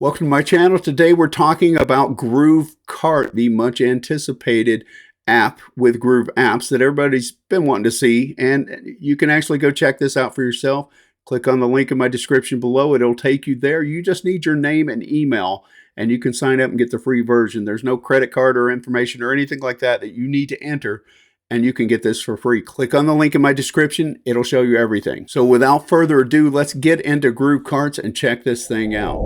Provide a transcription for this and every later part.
Welcome to my channel. Today we're talking about GrooveKart, the much anticipated app with Groove apps that everybody's been wanting to see. And you can actually go check this out for yourself. Click on the link in my description below. It'll take you there. You just need your name and email and you can sign up and get the free version. There's no credit card or information or anything like that that you need to enter, and you can get this for free. Click on the link in my description. It'll show you everything. So without further ado, let's get into GrooveKarts and check this thing out.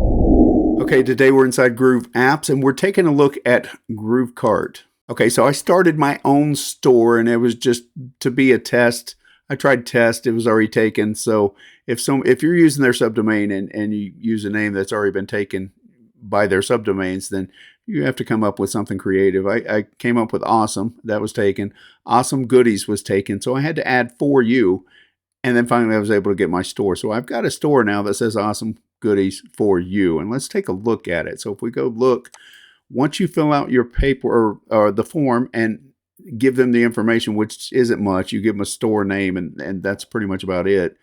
Okay, today we're inside Groove Apps and we're taking a look at GrooveKart. Okay, so I started my own store and it was just to be a test. I tried test, it was already taken. So if you're using their subdomain and you use a name that's already been taken by their subdomains, then you have to come up with something creative. I came up with Awesome, that was taken. Awesome Goodies was taken. So I had to add For You. And then finally I was able to get my store. So I've got a store now that says Awesome Goodies For You. And let's take a look at it. So if we go look, once you fill out your paper or the form and give them the information, which isn't much, you give them a store name and that's pretty much about it.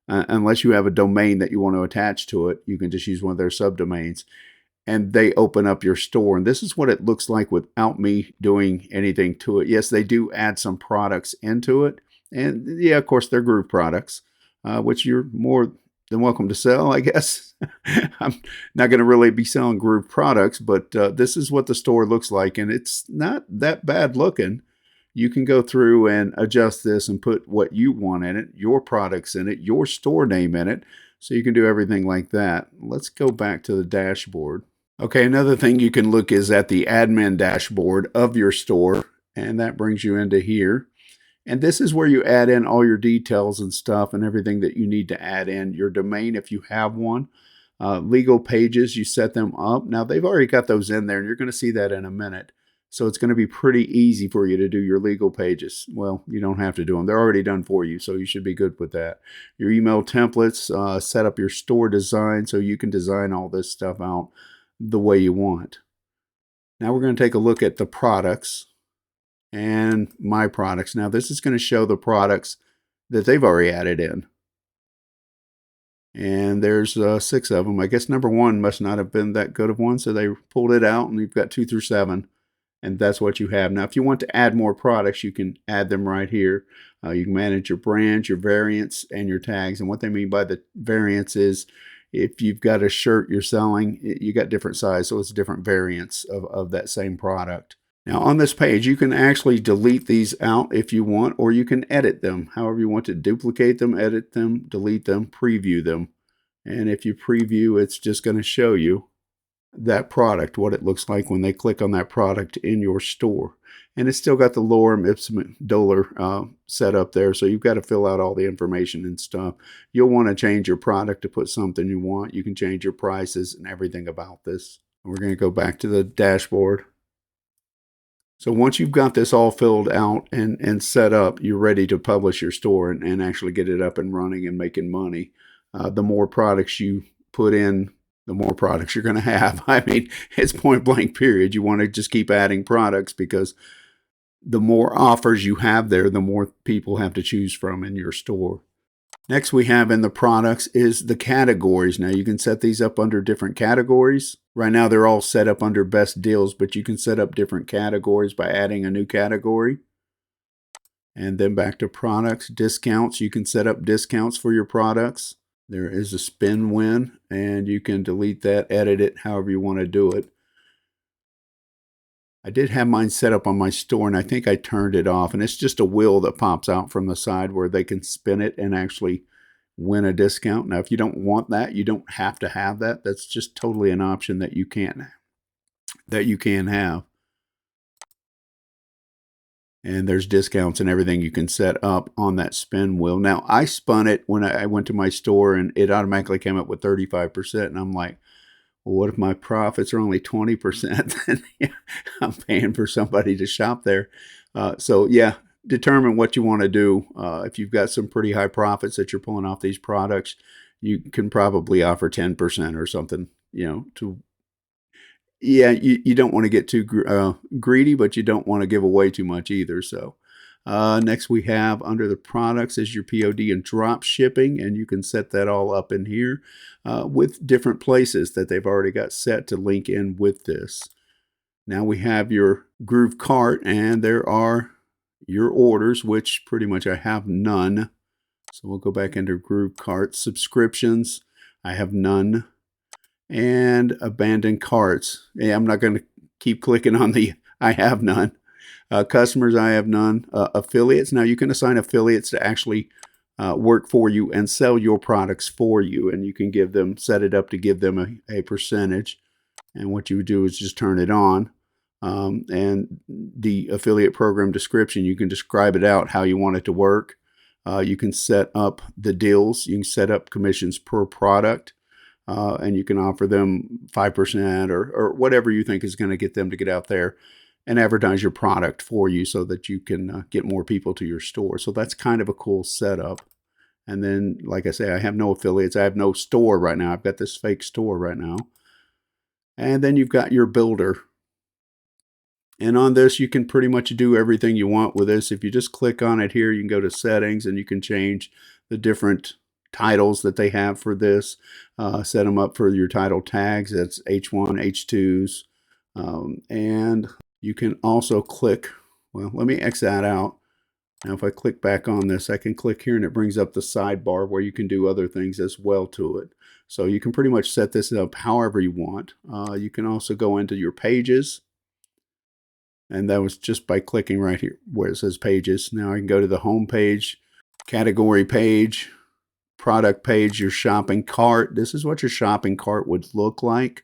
Unless you have a domain that you want to attach to it, you can just use one of their subdomains. And they open up your store. And this is what it looks like without me doing anything to it. Yes, they do add some products into it. And yeah, of course, they're Groove products, which you're more than welcome to sell, I guess. I'm not going to really be selling Groove products, but this is what the store looks like. And it's not that bad looking. You can go through and adjust this and put what you want in it, your products in it, your store name in it. So you can do everything like that. Let's go back to the dashboard. Okay, another thing you can look is at the admin dashboard of your store. And that brings you into here. And this is where you add in all your details and stuff and everything that you need to add in. Your domain, if you have one. Legal pages, you set them up. Now, they've already got those in there, and you're going to see that in a minute. So it's going to be pretty easy for you to do your legal pages. Well, you don't have to do them. They're already done for you, so you should be good with that. Your email templates, set up your store design so you can design all this stuff out the way you want. Now we're going to take a look at the products. And my products. Now this is going to show the products that they've already added in. And there's 6 of them. I guess number 1 must not have been that good of one, so they pulled it out and you've got 2 through 7. And that's what you have. Now if you want to add more products, you can add them right here. You can manage your brands, your variants, and your tags. And what they mean by the variants is if you've got a shirt you're selling, you got different size, so it's different variants of that same product. Now on this page, you can actually delete these out if you want, or you can edit them. However you want to duplicate them, edit them, delete them, preview them. And if you preview, it's just going to show you that product, what it looks like when they click on that product in your store. And it's still got the lorem ipsum dolor set up there, so you've got to fill out all the information and stuff. You'll want to change your product to put something you want. You can change your prices and everything about this. We're going to go back to the dashboard. So once you've got this all filled out and set up, you're ready to publish your store and actually get it up and running and making money. The more products you put in, the more products you're going to have. I mean, it's point blank period. You want to just keep adding products because the more offers you have there, the more people have to choose from in your store. Next we have in the products is the categories. Now you can set these up under different categories. Right now they're all set up under best deals, but you can set up different categories by adding a new category. And then back to products, discounts. You can set up discounts for your products. There is a spin win, and you can delete that, edit it, however you want to do it. I did have mine set up on my store, and I think I turned it off. And it's just a wheel that pops out from the side where they can spin it and actually win a discount. Now, if you don't want that, you don't have to have that. That's just totally an option that you can have. And there's discounts and everything you can set up on that spin wheel. Now, I spun it when I went to my store, and it automatically came up with 35%. And I'm like, well, what if my profits are only 20%? Then I'm paying for somebody to shop there. So yeah, determine what you want to do. If you've got some pretty high profits that you're pulling off these products, you can probably offer 10% or something, yeah, you don't want to get too greedy, but you don't want to give away too much either. So Next we have under the products is your POD and drop shipping, and you can set that all up in here with different places that they've already got set to link in with this. Now we have your GrooveKart, and there are your orders, which pretty much I have none. So we'll go back into GrooveKart. Subscriptions, I have none. And abandoned carts. Yeah, I'm not going to keep clicking on the I have none. Customers, I have none. Affiliates, now you can assign affiliates to actually work for you and sell your products for you, and you can give them, set it up to give them a percentage. And what you would do is just turn it on. And the affiliate program description, you can describe it out how you want it to work. You can set up the deals. You can set up commissions per product. And you can offer them 5% or whatever you think is going to get them to get out there and advertise your product for you so that you can get more people to your store. So that's kind of a cool setup. And then, like I say, I have no affiliates. I have no store right now. I've got this fake store right now. And then you've got your builder. And on this, you can pretty much do everything you want with this. If you just click on it here, you can go to settings and you can change the different titles that they have for this. Set them up for your title tags. That's H1, H2s. And you can also click, well, let me X that out. Now, if I click back on this, I can click here and it brings up the sidebar where you can do other things as well to it. So you can pretty much set this up however you want. You can also go into your pages. And that was just by clicking right here where it says pages. Now I can go to the home page, category page, product page, your shopping cart. This is what your shopping cart would look like.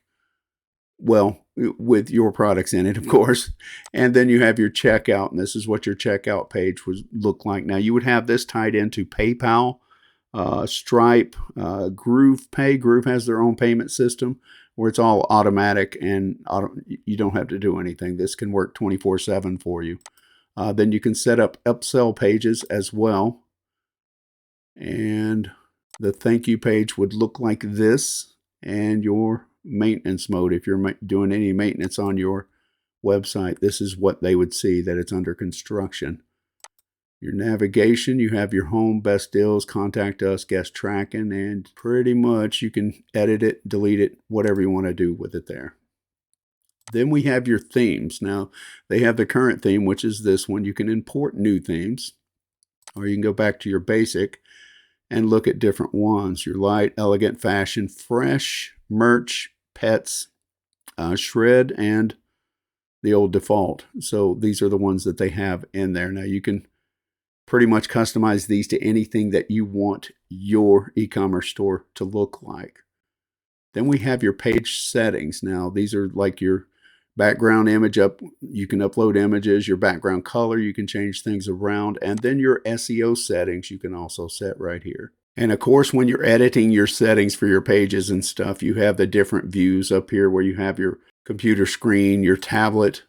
Well, with your products in it, of course. And then you have your checkout, and this is what your checkout page would look like. Now you would have this tied into PayPal, Stripe, GroovePay. Groove has their own payment system where it's all automatic and you don't have to do anything. This can work 24/7 for you. Then you can set up upsell pages as well. And the thank you page would look like this, and your maintenance mode. If you're doing any maintenance on your website, this is what they would see, that it's under construction. Your navigation, you have your home, best deals, contact us, guest tracking, and pretty much you can edit it, delete it, whatever you want to do with it there. Then we have your themes. Now, they have the current theme, which is this one. You can import new themes, or you can go back to your basic and look at different ones. Your light, elegant, fashion, fresh, merch, pets, shred, and the old default. So these are the ones that they have in there. Now you can pretty much customize these to anything that you want your e-commerce store to look like. Then we have your page settings. Now these are like your background image up. You can upload images, your background color, you can change things around, and then your SEO settings you can also set right here. And of course, when you're editing your settings for your pages and stuff, you have the different views up here where you have your computer screen, your tablet,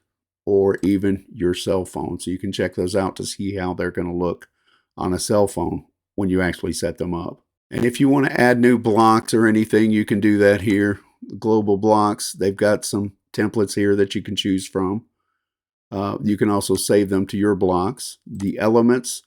or even your cell phone. So you can check those out to see how they're going to look on a cell phone when you actually set them up. And if you want to add new blocks or anything, you can do that here. Global blocks, they've got some templates here that you can choose from. You can also save them to your blocks. The elements,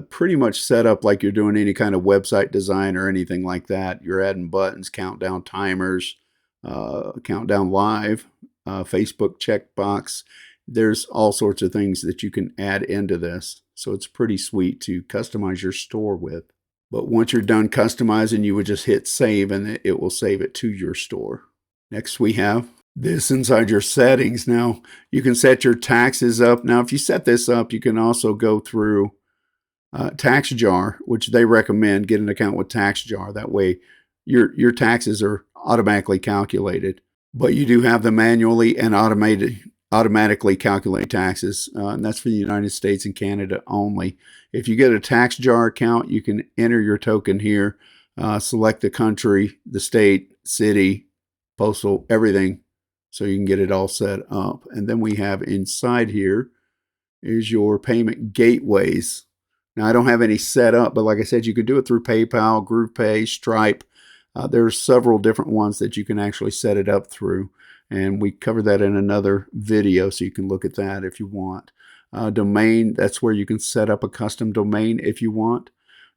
pretty much set up like you're doing any kind of website design or anything like that. You're adding buttons, countdown timers, countdown live, Facebook checkbox. There's all sorts of things that you can add into this. So it's pretty sweet to customize your store with. But once you're done customizing, you would just hit save and it will save it to your store. Next we have this inside your settings. Now you can set your taxes up. Now if you set this up, you can also go through TaxJar, which they recommend. Get an account with TaxJar. That way your taxes are automatically calculated. But you do have them manually and automatically calculate taxes, and that's for the United States and Canada only. If you get a TaxJar account, you can enter your token here, select the country, the state, city, postal, everything, so you can get it all set up. And then we have inside here is your payment gateways. Now, I don't have any set up, but like I said, you could do it through PayPal, GroovePay, Stripe. There's several different ones that you can actually set it up through. And we cover that in another video, so you can look at that if you want. Domain, that's where you can set up a custom domain if you want.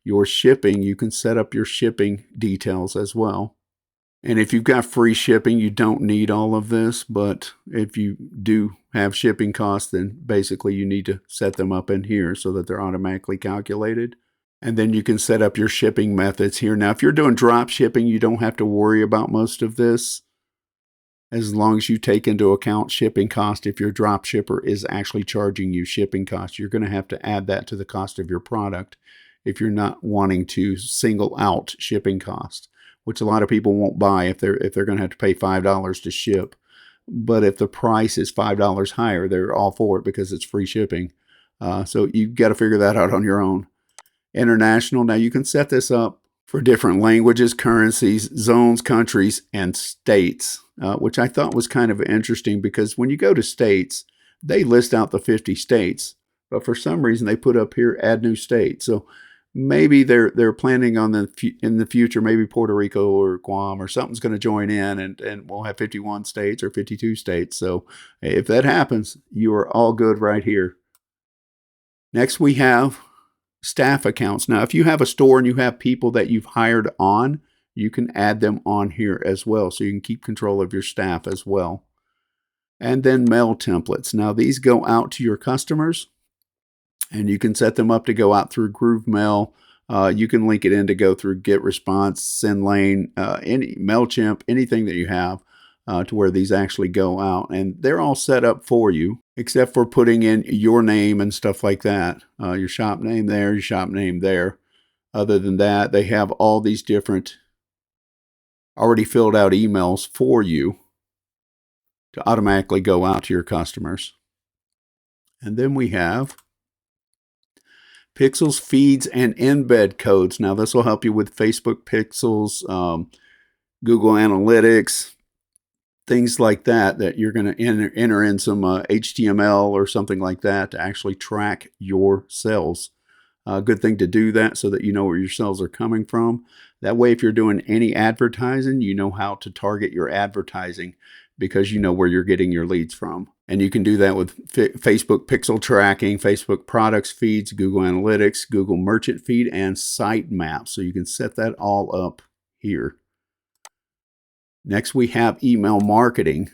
Your shipping, you can set up your shipping details as well. And if you've got free shipping, you don't need all of this, but if you do have shipping costs, then basically you need to set them up in here so that they're automatically calculated. And then you can set up your shipping methods here. Now, if you're doing drop shipping, you don't have to worry about most of this as long as you take into account shipping cost. If your drop shipper is actually charging you shipping costs, you're going to have to add that to the cost of your product if you're not wanting to single out shipping cost, which a lot of people won't buy if they're going to have to pay $5 to ship. But if the price is $5 higher, they're all for it because it's free shipping. So you've got to figure that out on your own. International, now you can set this up for different languages, currencies, zones, countries, and states, which I thought was kind of interesting because when you go to states, they list out the 50 states, but for some reason they put up here, add new state. So maybe they're planning on in the future, maybe Puerto Rico or Guam or something's going to join in and we'll have 51 states or 52 states. So if that happens, you are all good right here. Next, we have staff accounts. Now, if you have a store and you have people that you've hired on, you can add them on here as well. So you can keep control of your staff as well. And then mail templates. Now, these go out to your customers and you can set them up to go out through Groove Mail. You can link it in to go through GetResponse, SendLane, any MailChimp, anything that you have to where these actually go out. And they're all set up for you, except for putting in your name and stuff like that. Your shop name there, your shop name there. Other than that, they have all these different already filled out emails for you to automatically go out to your customers. And then we have pixels, feeds, and embed codes. Now, this will help you with Facebook pixels, Google Analytics, things like that you're going to enter in some HTML or something like that to actually track your sales. Good thing to do that so that you know where your sales are coming from. That way, if you're doing any advertising, you know how to target your advertising because you know where you're getting your leads from. And you can do that with Facebook pixel tracking, Facebook products feeds, Google Analytics, Google Merchant Feed, and Site Maps. So you can set that all up here. Next, we have email marketing.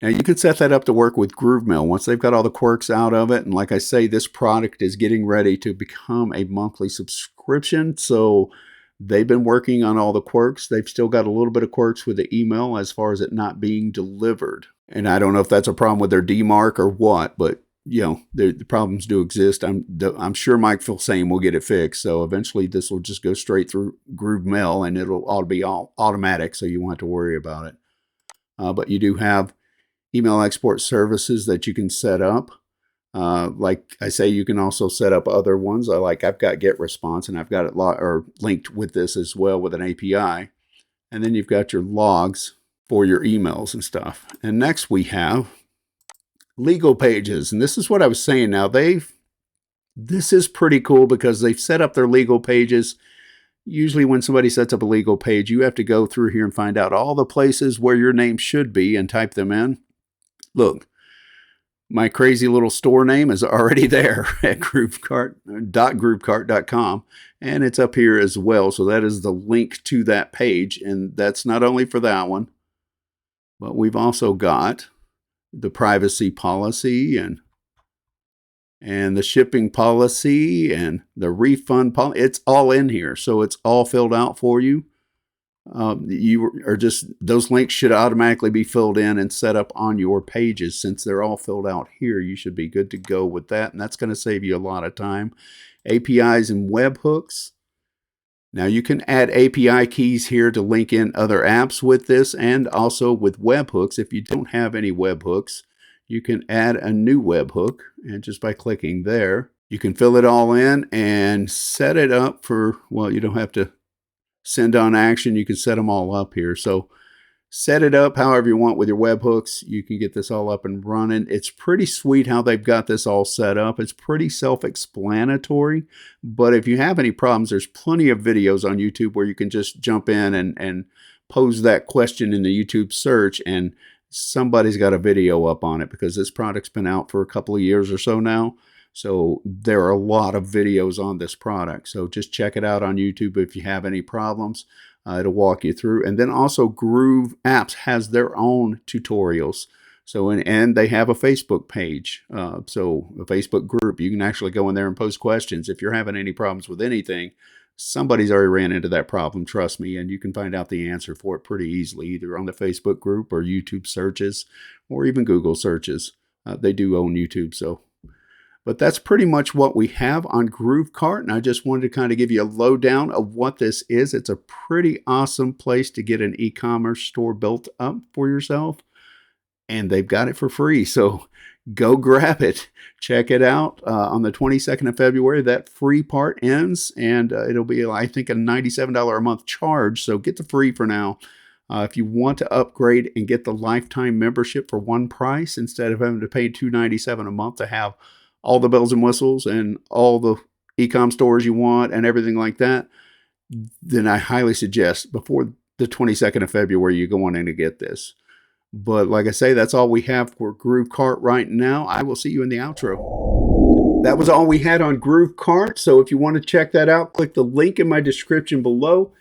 Now, you can set that up to work with GrooveMail once they've got all the quirks out of it. And like I say, this product is getting ready to become a monthly subscription. So they've been working on all the quirks. They've still got a little bit of quirks with the email as far as it not being delivered. And I don't know if that's a problem with their DMARC or what, but you know, the problems do exist. I'm sure Mike Filsane will get it fixed. So eventually this will just go straight through GrooveMail and it'll all be all automatic. So you won't have to worry about it. But you do have email export services that you can set up. Like I say, you can also set up other ones. I've got GetResponse and I've got it linked with this as well with an API. And then you've got your logs for your emails and stuff. And next we have legal pages. And this is what I was saying. Now this is pretty cool because they've set up their legal pages. Usually when somebody sets up a legal page, you have to go through here and find out all the places where your name should be and type them in. Look, my crazy little store name is already there at GrooveKart.com, and it's up here as well. So that is the link to that page, and that's not only for that one, but we've also got the privacy policy and the shipping policy and the refund policy. It's all in here, so it's all filled out for you. Those links should automatically be filled in and set up on your pages. Since they're all filled out here, you should be good to go with that, and that's going to save you a lot of time. APIs and webhooks. Now you can add API keys here to link in other apps with this and also with webhooks. If you don't have any webhooks, you can add a new webhook, and just by clicking there, you can fill it all in and set it up for, well, you don't have to send on action. You can set them all up here. So set it up however you want with your webhooks. You can get this all up and running. It's pretty sweet how they've got this all set up. It's pretty self-explanatory, but if you have any problems, there's plenty of videos on YouTube where you can just jump in and pose that question in the YouTube search, and somebody's got a video up on it because this product's been out for a couple of years or so now. So there are a lot of videos on this product. So just check it out on YouTube if you have any problems. It'll walk you through. And then also GrooveApps has their own tutorials. So, and they have a Facebook page. So a Facebook group, you can actually go in there and post questions. If you're having any problems with anything, somebody's already ran into that problem, trust me, and you can find out the answer for it pretty easily, either on the Facebook group or YouTube searches or even Google searches. They do own YouTube, so. But that's pretty much what we have on GrooveKart, and I just wanted to kind of give you a lowdown of what this is. It's a pretty awesome place to get an e-commerce store built up for yourself, and they've got it for free, so go grab it. Check it out. On the 22nd of February, that free part ends, and it'll be, I think, a $97 a month charge, so get the free for now. If you want to upgrade and get the lifetime membership for one price instead of having to pay $297 a month to have all the bells and whistles and all the e-com stores you want and everything like that, then I highly suggest before the 22nd of February, you go on in to get this. But like I say, that's all we have for GrooveKart right now. I will see you in the outro. That was all we had on GrooveKart. So if you want to check that out, click the link in my description below.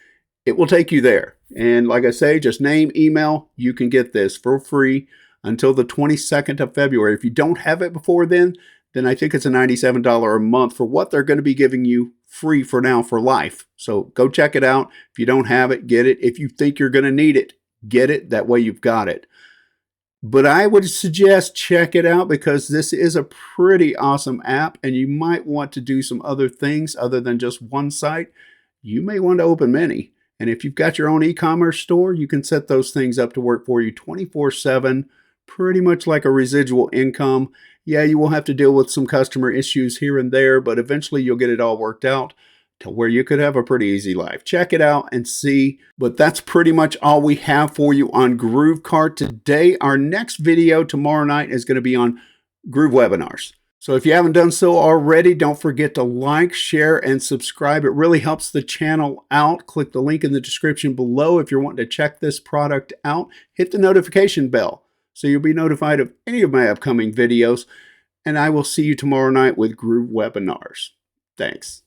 It will take you there. And like I say, just name, email, you can get this for free until the 22nd of February. If you don't have it before then I think it's a $97 a month for what they're going to be giving you free for now for life. So go check it out. If you don't have it, get it. If you think you're going to need it, get it. That way you've got it. But I would suggest check it out because this is a pretty awesome app and you might want to do some other things other than just one site. You may want to open many. And if you've got your own e-commerce store, you can set those things up to work for you 24/7, pretty much like a residual income. Yeah, you will have to deal with some customer issues here and there, but eventually you'll get it all worked out to where you could have a pretty easy life. Check it out and see. But that's pretty much all we have for you on GrooveKart today. Our next video tomorrow night is going to be on Groove webinars. So if you haven't done so already, don't forget to like, share, and subscribe. It really helps the channel out. Click the link in the description below if you're wanting to check this product out. Hit the notification bell so you'll be notified of any of my upcoming videos. And I will see you tomorrow night with Groove webinars. Thanks.